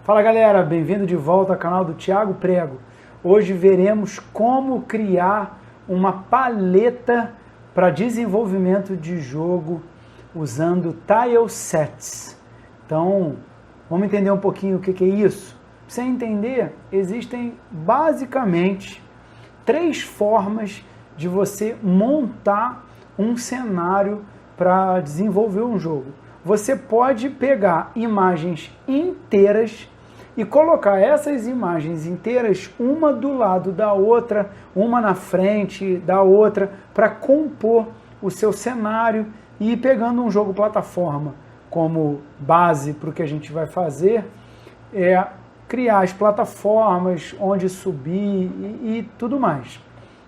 Fala galera, bem-vindo de volta ao canal do Thiago Prego. Hoje veremos como criar uma paleta para desenvolvimento de jogo usando tilesets. Então, vamos entender um pouquinho o que é isso? Para você entender, existem basicamente 3 formas de você montar um cenário para desenvolver um jogo. Você pode pegar imagens inteiras e colocar essas imagens inteiras uma do lado da outra, uma na frente da outra, para compor o seu cenário e ir pegando um jogo plataforma como base para o que a gente vai fazer, criar as plataformas, onde subir e tudo mais.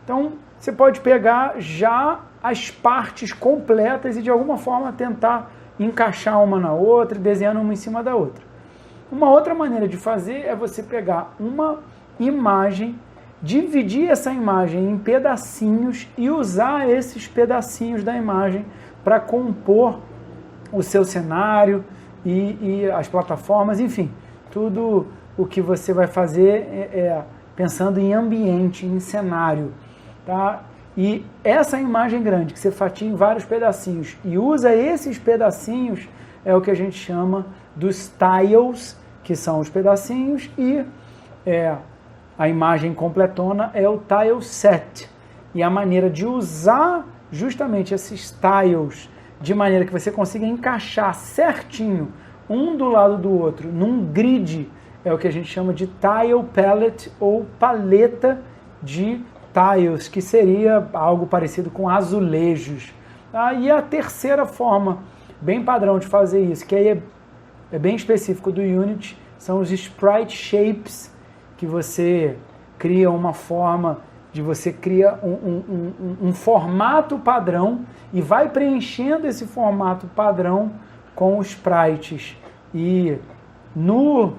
Então, você pode pegar já as partes completas e de alguma forma tentar encaixar uma na outra, desenhando uma em cima da outra. Uma outra maneira de fazer é você pegar uma imagem, dividir essa imagem em pedacinhos e usar esses pedacinhos da imagem para compor o seu cenário e as plataformas, enfim, tudo o que você vai fazer pensando em ambiente, em cenário, tá? E essa imagem grande que você fatia em vários pedacinhos e usa esses pedacinhos é o que a gente chama dos tiles, que são os pedacinhos, e a imagem completona é o tileset. E a maneira de usar justamente esses tiles de maneira que você consiga encaixar certinho um do lado do outro num grid é o que a gente chama de tile palette ou paleta de tiles, que seria algo parecido com azulejos. E a terceira forma, bem padrão de fazer isso, que aí é bem específico do Unity, são os sprite shapes, que você cria uma forma de você cria um formato padrão e vai preenchendo esse formato padrão com os sprites. E no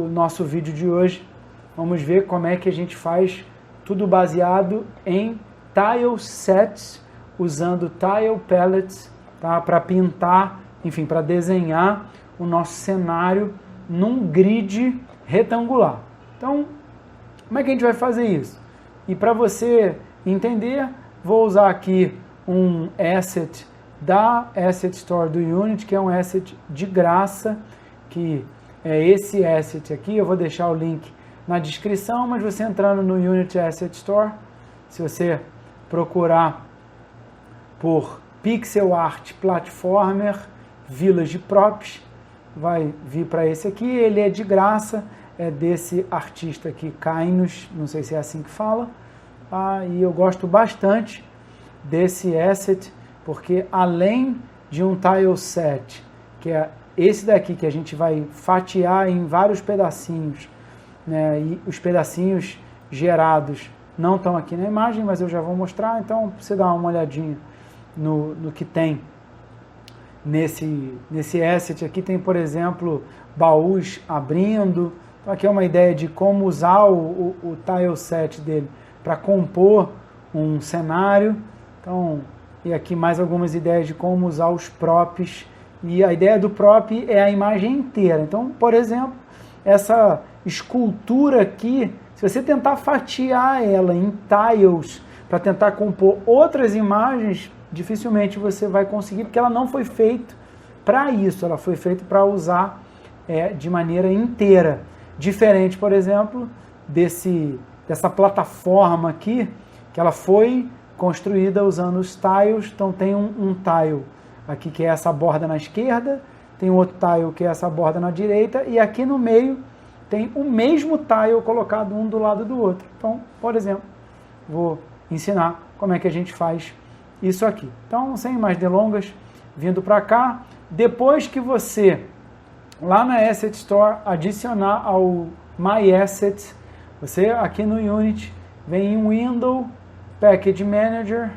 nosso vídeo de hoje, vamos ver como é que a gente faz tudo baseado em tilesets, usando tile palettes, tá? Para pintar, enfim, para desenhar o nosso cenário num grid retangular. Então, como é que a gente vai fazer isso? E para você entender, vou usar aqui um asset da Asset Store do Unity, que é um asset de graça, que é esse asset aqui. Eu vou deixar o link na descrição, mas você entrando no Unity Asset Store, se você procurar por Pixel Art Platformer Village Props, vai vir para esse aqui. Ele é de graça, é desse artista aqui, Kainos, não sei se é assim que fala, e eu gosto bastante desse asset, porque além de um tileset, que é esse daqui que a gente vai fatiar em vários pedacinhos, né, e os pedacinhos gerados não estão aqui na imagem, mas eu já vou mostrar, então você dá uma olhadinha no que tem nesse asset aqui. Tem, por exemplo, baús abrindo. Então aqui é uma ideia de como usar o tileset dele para compor um cenário. Então, e aqui mais algumas ideias de como usar os props. E a ideia do prop é a imagem inteira. Então, por exemplo, essa escultura aqui, se você tentar fatiar ela em tiles para tentar compor outras imagens, dificilmente você vai conseguir, porque ela não foi feita para isso, ela foi feita para usar de maneira inteira. Diferente, por exemplo, dessa plataforma aqui, que ela foi construída usando os tiles. Então tem um tile aqui que é essa borda na esquerda, tem outro tile que é essa borda na direita, e aqui no meio tem o mesmo tile colocado um do lado do outro. Então, por exemplo, vou ensinar como é que a gente faz isso aqui. Então, sem mais delongas, vindo para cá, depois que você, lá na Asset Store, adicionar ao My Assets, você aqui no Unity, vem em Window, Package Manager,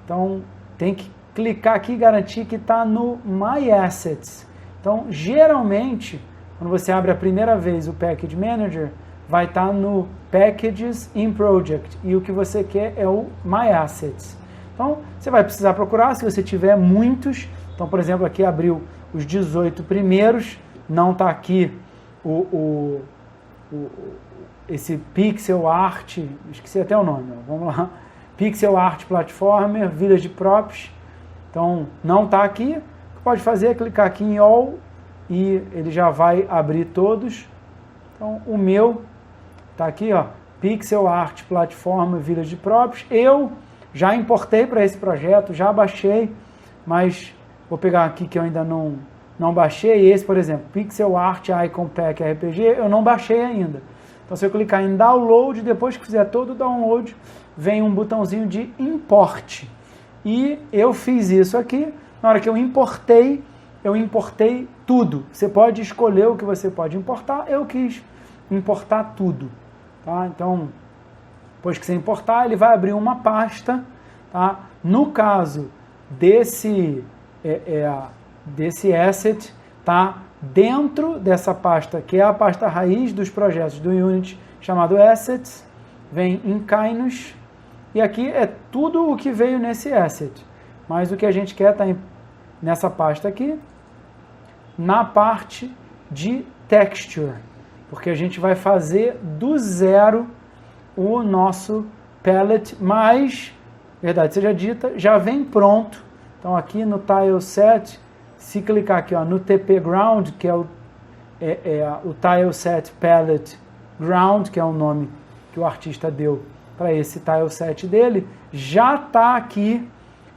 então tem que clicar aqui e garantir que está no My Assets. Então, geralmente, quando você abre a primeira vez o Package Manager, vai estar no Packages in Project, e o que você quer é o My Assets. Então, você vai precisar procurar, se você tiver muitos. Então, por exemplo, aqui abriu os 18 primeiros, não está aqui esse Pixel Art, esqueci até o nome, vamos lá, Pixel Art Platformer, Village Props, então não está aqui, o que pode fazer é clicar aqui em All e ele já vai abrir todos. Então o meu está aqui, ó, Pixel Art Platformer, Village Props, eu já importei para esse projeto, já baixei, mas vou pegar aqui que eu ainda não baixei, esse por exemplo, Pixel Art Icon Pack RPG, eu não baixei ainda. Então se eu clicar em Download, depois que fizer todo o download, vem um botãozinho de Import. E eu fiz isso aqui, na hora que eu importei tudo. Você pode escolher o que você pode importar, eu quis importar tudo. Tá? Então, depois que você importar, ele vai abrir uma pasta. Tá? No caso desse asset, tá dentro dessa pasta, que é a pasta raiz dos projetos do Unity, chamado Assets, vem em Kainos, e aqui é tudo o que veio nesse asset, mas o que a gente quer está nessa pasta aqui, na parte de Texture, porque a gente vai fazer do zero o nosso palette, mas, verdade seja dita, já vem pronto. Então aqui no Tileset, se clicar aqui ó, no TP Ground, que é o Tileset Palette Ground, que é o nome que o artista deu para esse tileset dele, já está aqui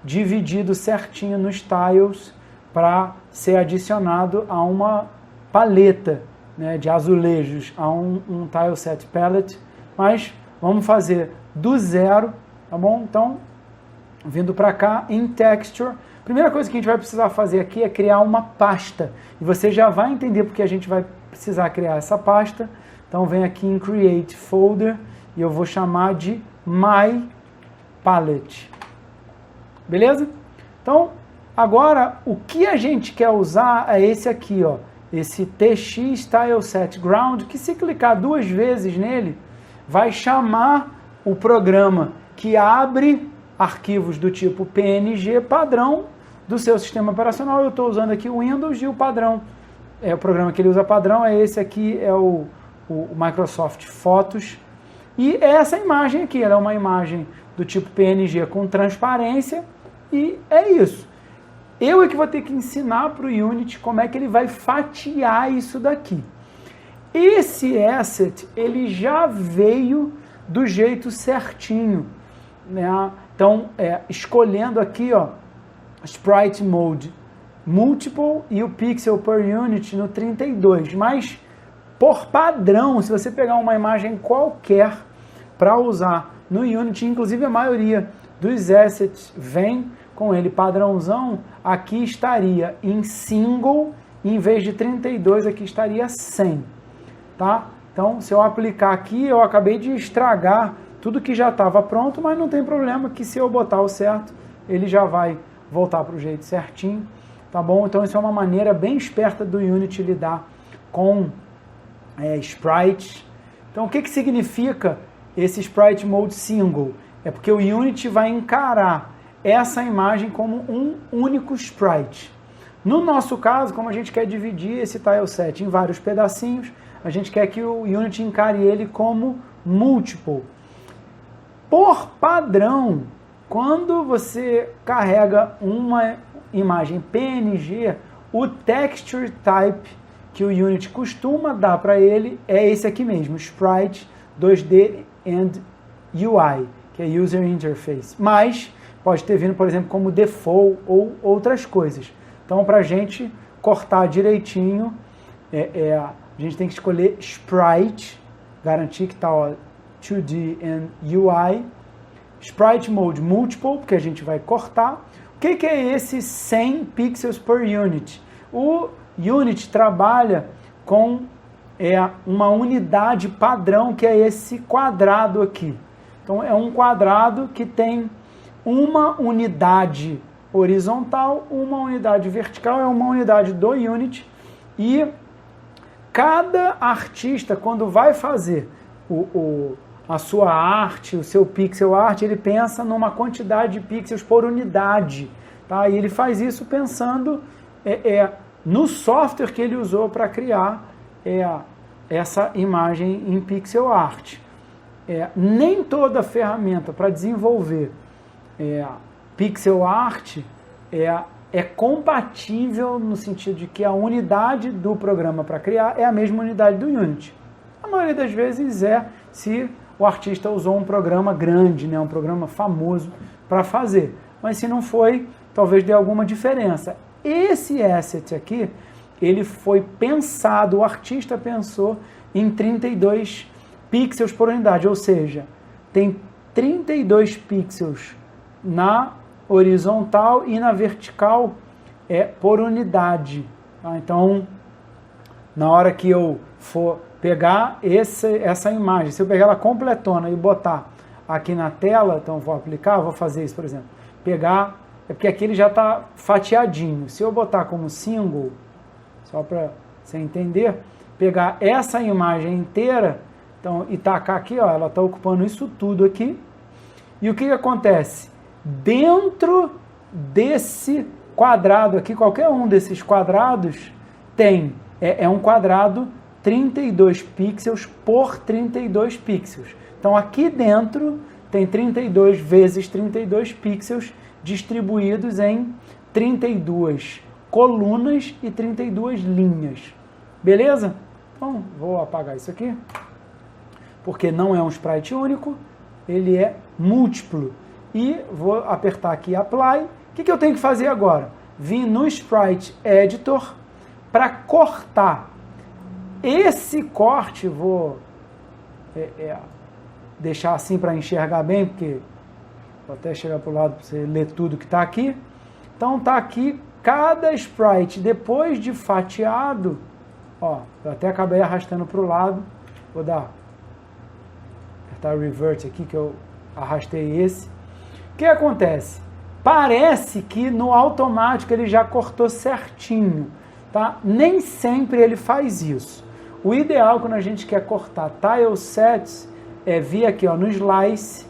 dividido certinho nos tiles para ser adicionado a uma paleta, né, de azulejos, a um Tileset Palette, mas vamos fazer do zero, tá bom? Então, vindo para cá, em Texture, primeira coisa que a gente vai precisar fazer aqui é criar uma pasta, e você já vai entender porque a gente vai precisar criar essa pasta. Então vem aqui em Create Folder, e eu vou chamar de My Palette. Beleza? Então, agora, o que a gente quer usar é esse aqui, ó, esse TX Tileset Ground, que se clicar 2 vezes nele, vai chamar o programa que abre arquivos do tipo PNG padrão do seu sistema operacional. Eu estou usando aqui o Windows, e o padrão, o programa que ele usa padrão é esse aqui, é o Microsoft Photos. E essa imagem aqui, ela é uma imagem do tipo PNG com transparência, e é isso. Eu é que vou ter que ensinar para o Unity como é que ele vai fatiar isso daqui. Esse asset, ele já veio do jeito certinho, né? Então, escolhendo aqui, ó, Sprite Mode Multiple e o Pixel per Unit no 32, mas por padrão, se você pegar uma imagem qualquer para usar no Unity, inclusive a maioria dos assets vem com ele padrãozão, aqui estaria em single, em vez de 32, aqui estaria 100, tá? Então, se eu aplicar aqui, eu acabei de estragar tudo que já estava pronto, mas não tem problema que se eu botar o certo, ele já vai voltar para o jeito certinho, tá bom? Então, isso é uma maneira bem esperta do Unity lidar com sprites. Então, o que significa esse Sprite Mode Single? É porque o Unity vai encarar essa imagem como um único sprite. No nosso caso, como a gente quer dividir esse tileset em vários pedacinhos, a gente quer que o Unity encare ele como multiple. Por padrão, quando você carrega uma imagem PNG, o texture type que o Unity costuma dar para ele é esse aqui mesmo, Sprite 2D and UI, que é User Interface. Mas pode ter vindo, por exemplo, como default ou outras coisas. Então, para a gente cortar direitinho, a gente tem que escolher Sprite, garantir que está 2D and UI, Sprite Mode Multiple, porque a gente vai cortar. O que é esse 100 pixels per unit? O Unity trabalha com uma unidade padrão, que é esse quadrado aqui. Então, é um quadrado que tem uma unidade horizontal, uma unidade vertical, é uma unidade do Unity, e cada artista, quando vai fazer a sua arte, o seu pixel art, ele pensa numa quantidade de pixels por unidade, tá? E ele faz isso pensando no software que ele usou para criar essa imagem em pixel art. Nem toda ferramenta para desenvolver pixel art é compatível no sentido de que a unidade do programa para criar é a mesma unidade do Unity. A maioria das vezes se o artista usou um programa grande, né, um programa famoso para fazer. Mas se não foi, talvez dê alguma diferença. Esse asset aqui, ele foi pensado, o artista pensou em 32 pixels por unidade, ou seja, tem 32 pixels na horizontal e na vertical por unidade. Tá? Então, na hora que eu for pegar essa imagem, se eu pegar ela completona e botar aqui na tela, então vou aplicar, vou fazer isso, por exemplo, pegar, porque aqui ele já está fatiadinho, se eu botar como single, só para você entender, pegar essa imagem inteira, então, e tacar aqui, ó, ela está ocupando isso tudo aqui, e o que acontece? Dentro desse quadrado aqui, qualquer um desses quadrados tem, um quadrado 32 pixels por 32 pixels. Então aqui dentro tem 32 vezes 32 pixels distribuídos em 32 colunas e 32 linhas. Beleza? Então vou apagar isso aqui, porque não é um sprite único, ele é múltiplo. E vou apertar aqui Apply. O que eu tenho que fazer agora? Vim no Sprite Editor para cortar. Esse corte, vou deixar assim para enxergar bem, porque vou até chegar para o lado para você ler tudo que está aqui. Então está aqui cada sprite, depois de fatiado, ó, eu até acabei arrastando para o lado, vou apertar Revert aqui, que eu arrastei esse. O que acontece? Parece que no automático ele já cortou certinho, tá? Nem sempre ele faz isso. O ideal quando a gente quer cortar tile sets é vir aqui, ó, no Slice,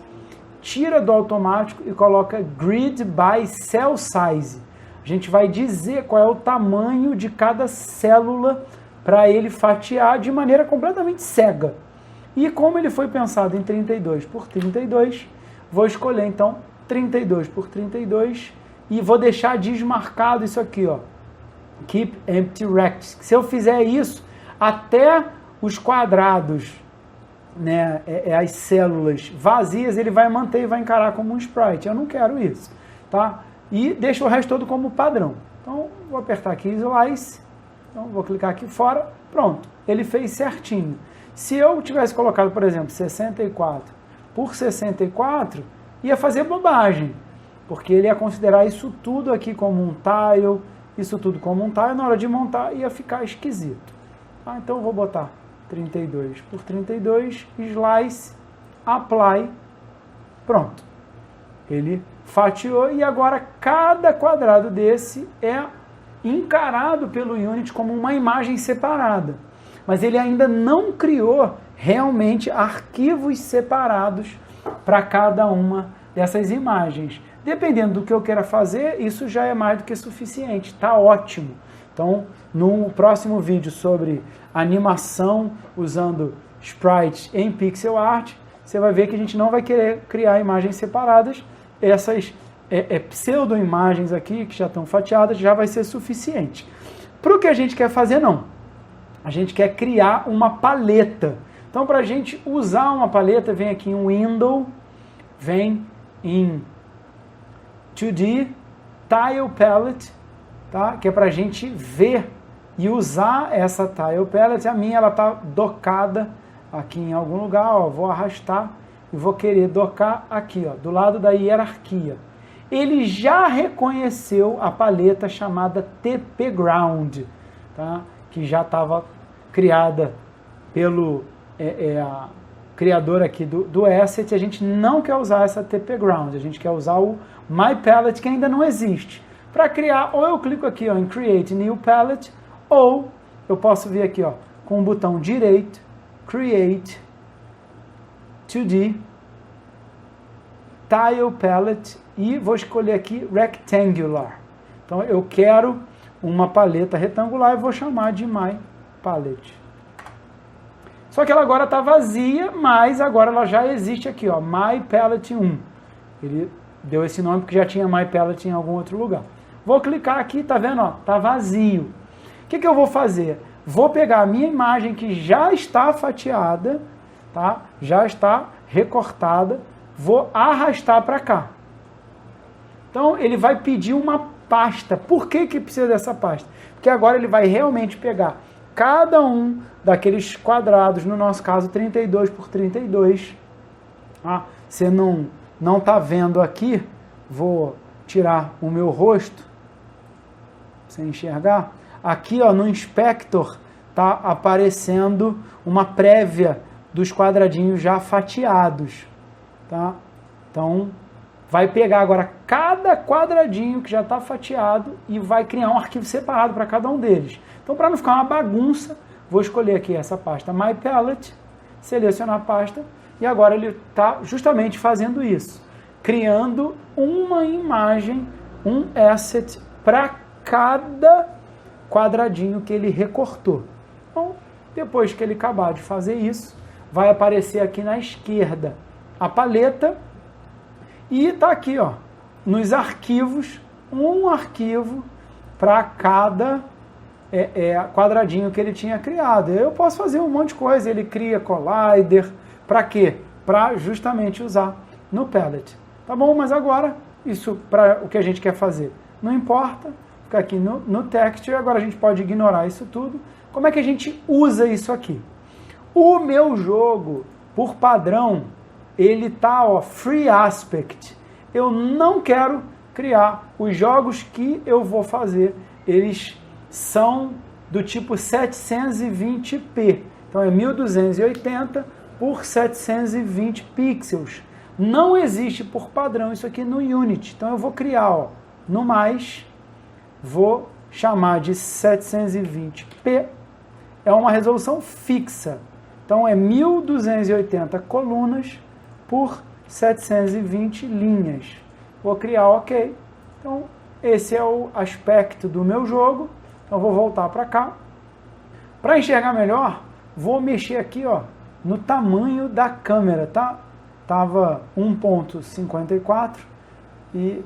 tira do automático e coloca Grid by Cell Size. A gente vai dizer qual é o tamanho de cada célula para ele fatiar de maneira completamente cega. E como ele foi pensado em 32 por 32, vou escolher então 32 por 32 e vou deixar desmarcado isso aqui, ó. Keep Empty Rect. Se eu fizer isso, até os quadrados, né, as células vazias, ele vai manter e vai encarar como um sprite. Eu não quero isso, tá? E deixo o resto todo como padrão. Então, vou apertar aqui Slice, então vou clicar aqui fora, pronto. Ele fez certinho. Se eu tivesse colocado, por exemplo, 64 por 64, ia fazer bobagem, porque ele ia considerar isso tudo aqui como um tile, isso tudo como um tile, na hora de montar ia ficar esquisito. Ah, então eu vou botar 32 por 32, Slice, Apply, pronto. Ele fatiou e agora cada quadrado desse é encarado pelo Unity como uma imagem separada. Mas ele ainda não criou realmente arquivos separados para cada uma dessas imagens. Dependendo do que eu queira fazer, isso já é mais do que suficiente, tá ótimo. Então, no próximo vídeo sobre animação usando sprites em pixel art, você vai ver que a gente não vai querer criar imagens separadas. Essas pseudo-imagens aqui, que já estão fatiadas, já vai ser suficiente. Para o que a gente quer fazer, não. A gente quer criar uma paleta. Então, para a gente usar uma paleta, vem aqui em Window, vem em 2D, Tile Palette, tá? Que é para a gente ver e usar essa Tile Palette. A minha, ela está docada aqui em algum lugar, ó, vou arrastar e vou querer docar aqui, ó, do lado da hierarquia. Ele já reconheceu a paleta chamada TP Ground, tá? Que já estava criada pelo criador aqui do asset. A gente não quer usar essa TP Ground, a gente quer usar o My Palette, que ainda não existe. Para criar, ou eu clico aqui, ó, em Create New Palette, ou eu posso vir aqui, ó, com o botão direito, Create 2D, Tile Palette, e vou escolher aqui Rectangular. Então eu quero uma paleta retangular e vou chamar de My Palette. Só que ela agora está vazia, mas agora ela já existe aqui, ó, MyPalette 1. Ele deu esse nome porque já tinha MyPalette em algum outro lugar. Vou clicar aqui, tá vendo? Ó, tá vazio. O que eu vou fazer? Vou pegar a minha imagem que já está fatiada, tá? Já está recortada, vou arrastar para cá. Então ele vai pedir uma pasta. Por que precisa dessa pasta? Porque agora ele vai realmente pegar cada um daqueles quadrados, no nosso caso 32 por 32. Ah, você não está vendo aqui, vou tirar o meu rosto, sem enxergar. Aqui, ó, no Inspector está aparecendo uma prévia dos quadradinhos já fatiados, tá? Então vai pegar agora cada quadradinho que já está fatiado e vai criar um arquivo separado para cada um deles. Então, para não ficar uma bagunça, vou escolher aqui essa pasta MyPalette, selecionar a pasta, e agora ele está justamente fazendo isso, criando uma imagem, um asset para cada quadradinho que ele recortou. Então, depois que ele acabar de fazer isso, vai aparecer aqui na esquerda a paleta, e está aqui, ó, nos arquivos, um arquivo para cada quadradinho que ele tinha criado. Eu posso fazer um monte de coisa, ele cria collider, para quê? Para justamente usar no Palette. Tá bom? Mas agora, isso para o que a gente quer fazer não importa, fica aqui no Texture, agora a gente pode ignorar isso tudo. Como é que a gente usa isso aqui? O meu jogo, por padrão, ele tá, ó, Free Aspect. Eu não quero criar. Os jogos que eu vou fazer, eles são do tipo 720p. Então é 1280 por 720 pixels. Não existe por padrão isso aqui no Unity. Então eu vou criar, ó, no mais, vou chamar de 720p. É uma resolução fixa. Então é 1280 colunas por 720 linhas. Vou criar OK. Então, esse é o aspecto do meu jogo. Então, vou voltar para cá. Para enxergar melhor, vou mexer aqui, ó, no tamanho da câmera, tá? Tava 1.54 e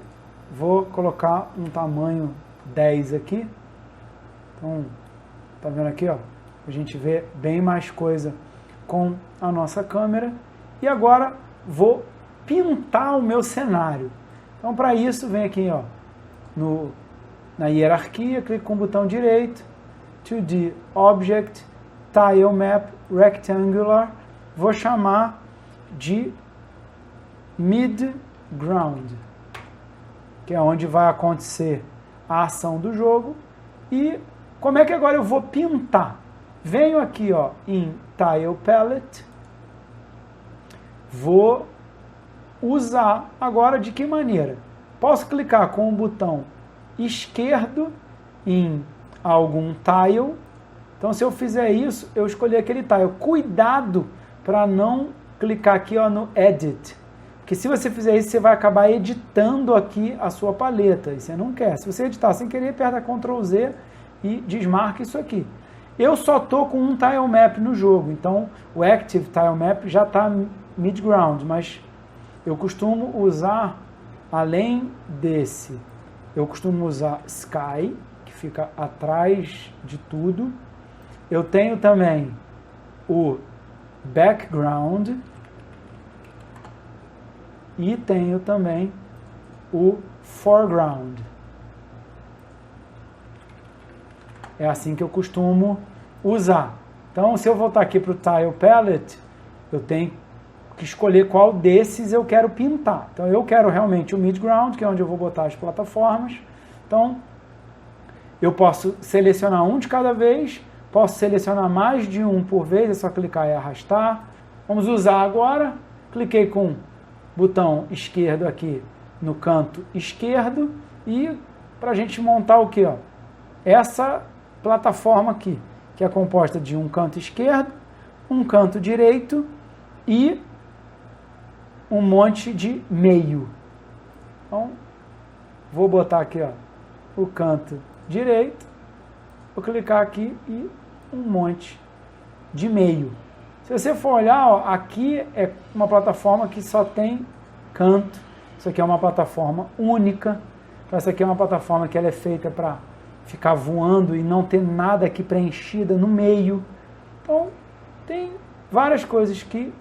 vou colocar um tamanho 10 aqui. Então, tá vendo aqui, ó? A gente vê bem mais coisa com a nossa câmera. E agora vou pintar o meu cenário. Então, para isso, vem aqui, ó, na hierarquia, clico com o botão direito, 2D Object, Tile Map, Rectangular, vou chamar de Midground, que é onde vai acontecer a ação do jogo. E como é que agora eu vou pintar? Venho aqui, ó, em Tile Palette, vou usar agora de que maneira? Posso clicar com o botão esquerdo em algum tile. Então, se eu fizer isso, eu escolhi aquele tile. Cuidado para não clicar aqui, ó, no Edit. Porque se você fizer isso, você vai acabar editando aqui a sua paleta. E você não quer. Se você editar sem querer, aperta Ctrl Z e desmarca isso aqui. Eu só estou com um tile map no jogo. Então, o Active Tile Map já está midground, mas eu costumo usar, além desse, eu costumo usar Sky, que fica atrás de tudo. Eu tenho também o Background e tenho também o Foreground. É assim que eu costumo usar. Então, se eu voltar aqui para o Tile Palette, eu tenho que escolher qual desses eu quero pintar. Então, eu quero realmente o Midground, que é onde eu vou botar as plataformas. Então, eu posso selecionar um de cada vez, posso selecionar mais de um por vez, é só clicar e arrastar. Vamos usar agora. Cliquei com o botão esquerdo aqui no canto esquerdo e para a gente montar o que? Essa plataforma aqui, que é composta de um canto esquerdo, um canto direito e um monte de meio. Então, vou botar aqui, ó, o canto direito, vou clicar aqui e um monte de meio. Se você for olhar, ó, aqui é uma plataforma que só tem canto. Isso aqui é uma plataforma única. Então essa aqui é uma plataforma que ela é feita para ficar voando e não ter nada aqui preenchida no meio. Então tem várias coisas que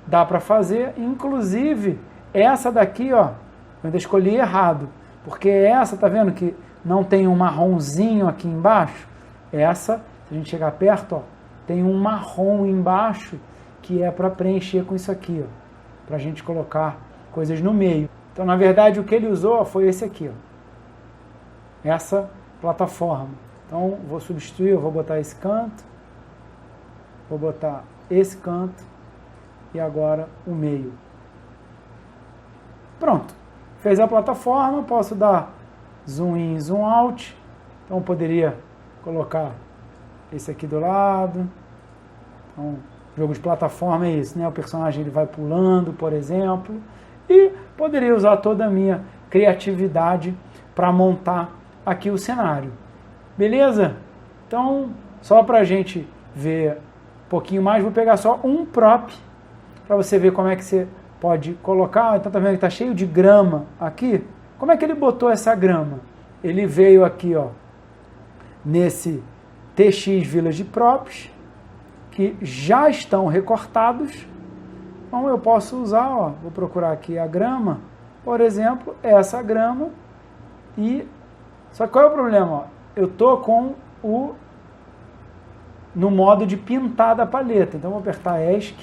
dá para fazer, inclusive essa daqui, ó, eu ainda escolhi errado, porque essa, tá vendo que não tem um marronzinho aqui embaixo? Essa, se a gente chegar perto, ó, tem um marrom embaixo que é para preencher com isso aqui, ó, para a gente colocar coisas no meio. Então, na verdade, o que ele usou foi esse aqui, ó, essa plataforma. Então, vou substituir, eu vou botar esse canto, vou botar esse canto e agora o meio. Pronto, fez a plataforma, posso dar zoom in, zoom out. Então, poderia colocar esse aqui do lado. Então, jogo de plataforma é isso, né? O personagem ele vai pulando, por exemplo. E poderia usar toda a minha criatividade para montar aqui o cenário. Beleza? Então, só para a gente ver um pouquinho mais, vou pegar só um prop para você ver como é que você pode colocar. Então, tá vendo que está cheio de grama aqui? Como é que ele botou essa grama? Ele veio aqui, ó, nesse TX Village Props, que já estão recortados. Então eu posso usar, ó, vou procurar aqui a grama, por exemplo, essa grama, e só que qual é o problema? Ó? Eu tô com no modo de pintar da paleta, então vou apertar ESC.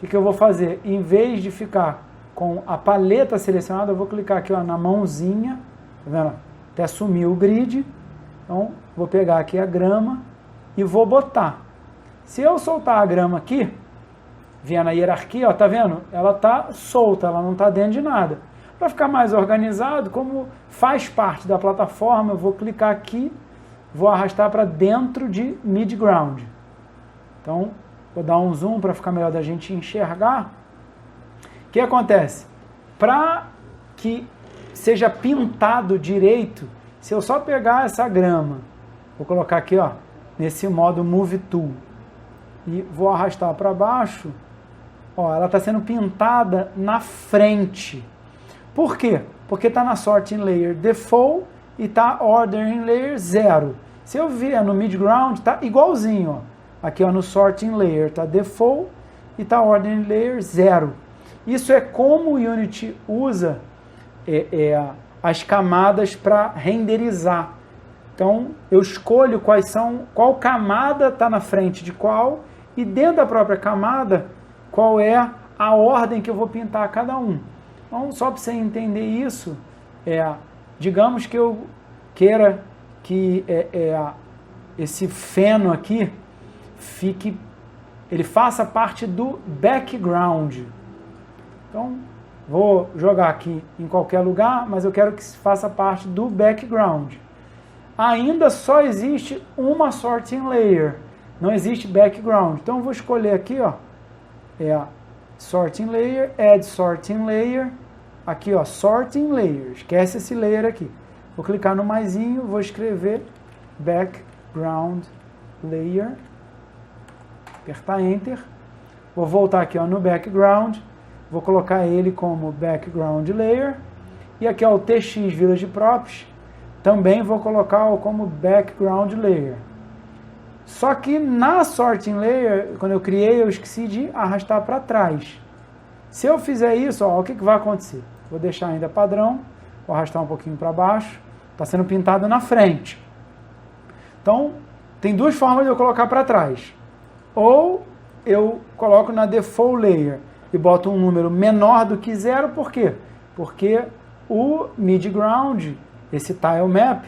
O que eu vou fazer? Em vez de ficar com a paleta selecionada, eu vou clicar aqui, ó, na mãozinha, tá vendo? Até sumir o grid. Então vou pegar aqui a grama e vou botar. Se eu soltar a grama aqui, vier na hierarquia, ó, tá vendo? Ela tá solta, ela não tá dentro de nada. Para ficar mais organizado, como faz parte da plataforma, eu vou clicar aqui, vou arrastar para dentro de midground. Então, vou dar um zoom para ficar melhor da gente enxergar. O que acontece? Para que seja pintado direito, se eu só pegar essa grama, vou colocar aqui, ó, nesse modo Move Tool, e vou arrastar para baixo, ó, ela está sendo pintada na frente. Por quê? Porque está na Sorting Layer Default e está Ordering Layer 0. Se eu vier no Midground, está igualzinho, ó. Aqui, ó, no Sorting Layer está Default e está Ordering Layer 0. Isso é como o Unity usa as camadas para renderizar. Então, eu escolho qual camada está na frente de qual, e dentro da própria camada, qual é a ordem que eu vou pintar cada um. Então, só para você entender isso, digamos que eu queira que esse feno aqui ele faça parte do background. Então, vou jogar aqui em qualquer lugar, mas eu quero que faça parte do background. Ainda só existe uma Sorting Layer, não existe background. Então eu vou escolher aqui, ó, Sorting Layer, Add Sorting Layer, aqui, ó, Sorting Layer, esquece esse layer aqui. Vou clicar no maisinho, vou escrever Background Layer, apertar Enter, vou voltar aqui, ó, no Background, vou colocar ele como Background Layer, e aqui, ó, o TX Village Props, também vou colocar como Background Layer. Só que na Sorting Layer, quando eu criei, eu esqueci de arrastar para trás. Se eu fizer isso, ó, o que vai acontecer? Vou deixar ainda padrão, vou arrastar um pouquinho para baixo, está sendo pintado na frente. Então, tem duas formas de eu colocar para trás. Ou eu coloco na Default Layer e boto um número menor do que 0, por quê? Porque o Midground, esse Tile Map,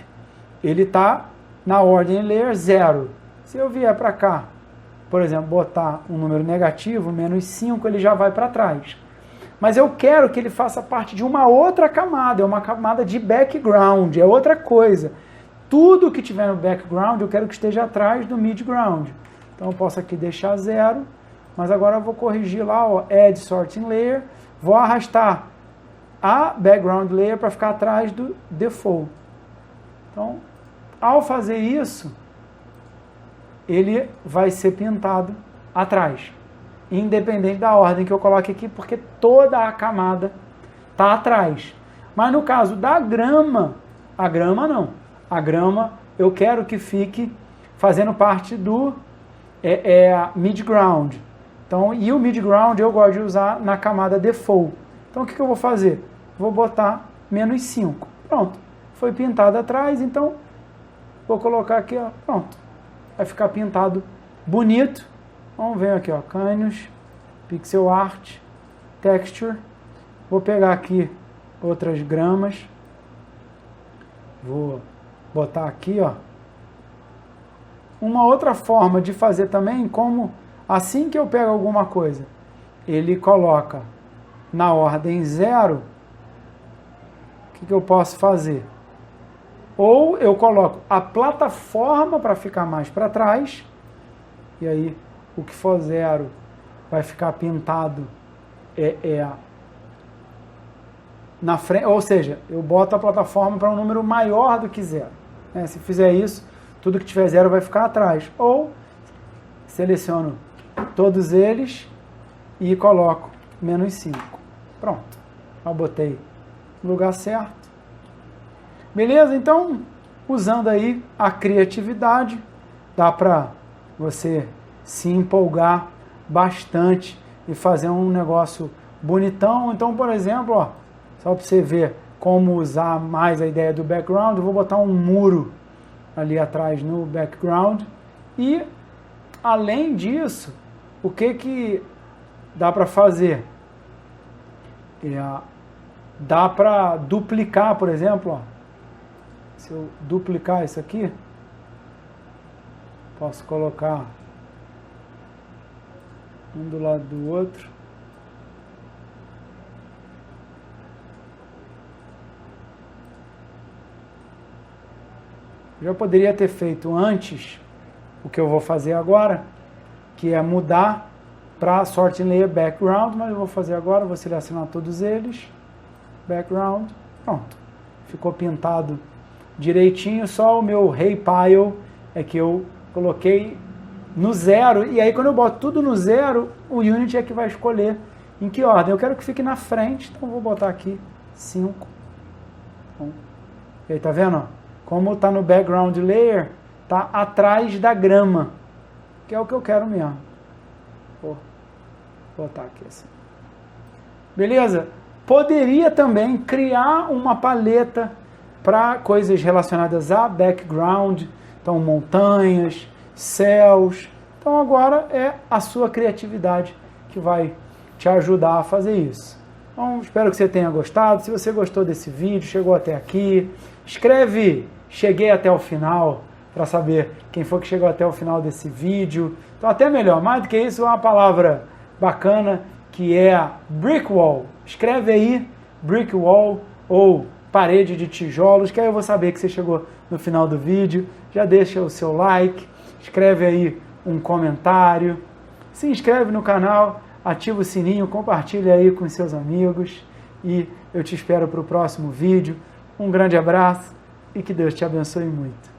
ele está na ordem Layer 0. Se eu vier para cá, por exemplo, botar um número negativo, menos 5, ele já vai para trás. Mas eu quero que ele faça parte de uma outra camada, é uma camada de background, é outra coisa. Tudo que tiver no background, eu quero que esteja atrás do midground. Então eu posso aqui deixar 0, mas agora eu vou corrigir lá, ó, Add Sorting Layer, vou arrastar a background layer para ficar atrás do default. Então, ao fazer isso, ele vai ser pintado atrás, independente da ordem que eu coloque aqui, porque toda a camada está atrás. Mas no caso da grama, a grama não. A grama eu quero que fique fazendo parte do mid-ground. Então, e o mid-ground eu gosto de usar na camada default. Então o que eu vou fazer? Vou botar -5. Pronto. Foi pintado atrás, então vou colocar aqui, ó, pronto. Vai ficar pintado bonito. Vamos ver aqui, ó, Canvas, Pixel Art, Texture. Vou pegar aqui outras gramas. Vou botar aqui, ó. Uma outra forma de fazer também, como assim que eu pego alguma coisa, ele coloca na ordem 0, o que eu posso fazer? Ou eu coloco a plataforma para ficar mais para trás, e aí o que for 0 vai ficar pintado na frente, ou seja, eu boto a plataforma para um número maior do que 0. Né? Se fizer isso, tudo que tiver 0 vai ficar atrás. Ou seleciono todos eles e coloco -5. Pronto. Já botei no lugar certo. Beleza? Então, usando aí a criatividade, dá para você se empolgar bastante e fazer um negócio bonitão. Então, por exemplo, ó, só para você ver como usar mais a ideia do background, eu vou botar um muro ali atrás no background. E, além disso, o que dá para fazer? Dá para duplicar, por exemplo, ó. Se eu duplicar isso aqui, posso colocar um do lado do outro. Já poderia ter feito antes o que eu vou fazer agora, que é mudar para Sorting Layer Background, mas eu vou fazer agora, vou selecionar todos eles, Background, pronto, ficou pintado direitinho, só o meu Hey Pile é que eu coloquei no 0, e aí quando eu boto tudo no 0, o Unity é que vai escolher em que ordem. Eu quero que fique na frente, então vou botar aqui 5. E aí, tá vendo? Ó? Como está no Background Layer, está atrás da grama, que é o que eu quero mesmo. Vou botar aqui assim. Beleza? Poderia também criar uma paleta para coisas relacionadas a background, então montanhas, céus. Então agora é a sua criatividade que vai te ajudar a fazer isso. Então espero que você tenha gostado. Se você gostou desse vídeo, chegou até aqui, escreve "cheguei até o final" para saber quem foi que chegou até o final desse vídeo. Então até melhor, mais do que isso, uma palavra bacana que é brick wall. Escreve aí brick wall ou parede de tijolos, que aí eu vou saber que você chegou no final do vídeo. Já deixa o seu like, escreve aí um comentário, se inscreve no canal, ativa o sininho, compartilha aí com seus amigos e eu te espero para o próximo vídeo. Um grande abraço e que Deus te abençoe muito.